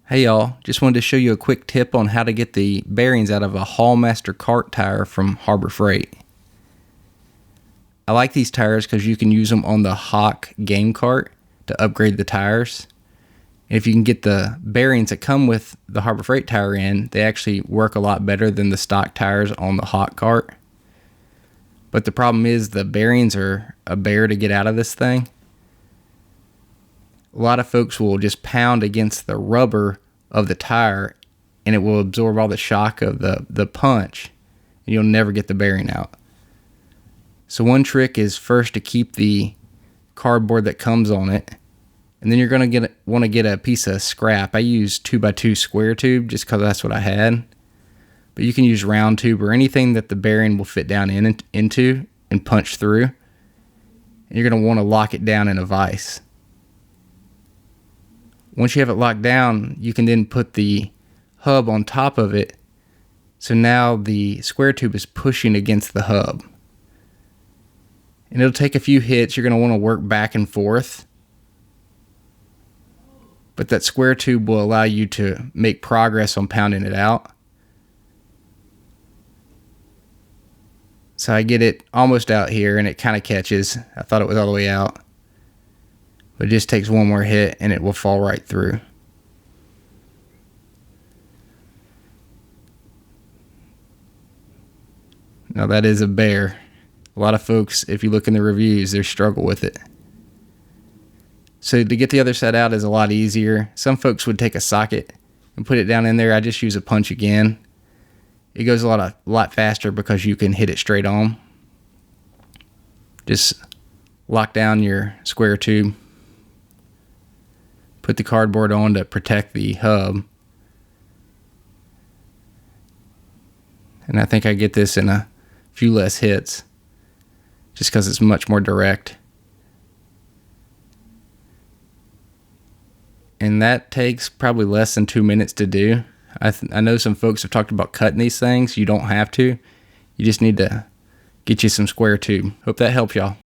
Hey y'all, just wanted to show you a quick tip on how to get the bearings out of a Hallmaster cart tire from Harbor Freight. I like these tires because you can use them on the Hawk game cart to upgrade the tires. And if you can get the bearings that come with the Harbor Freight tire in, they actually work a lot better than the stock tires on the Hawk cart. But the problem is the bearings are a bear to get out of this thing. A lot of folks will just pound against the rubber of the tire and it will absorb all the shock of the punch and you'll never get the bearing out. So one trick is first to keep the cardboard that comes on it, and then you're going to want to get a piece of scrap. I use 2x2 square tube just because that's what I had. But you can use round tube or anything that the bearing will fit down into and punch through. And you're going to want to lock it down in a vise. Once you have it locked down, you can then put the hub on top of it. So now the square tube is pushing against the hub. And it'll take a few hits. You're going to want to work back and forth. But that square tube will allow you to make progress on pounding it out. So I get it almost out here and it kind of catches. I thought it was all the way out. But it just takes one more hit and it will fall right through. Now that is a bear. A lot of folks, if you look in the reviews, they struggle with it. So to get the other side out is a lot easier. Some folks would take a socket and put it down in there. I just use a punch again. It goes a lot faster because you can hit it straight on. Just lock down your square tube. Put the cardboard on to protect the hub. And I think I get this in a few less hits just because it's much more direct. And that takes probably less than 2 minutes to do. I know some folks have talked about cutting these things. You don't have to. You just need to get you some square tube. Hope that helps y'all.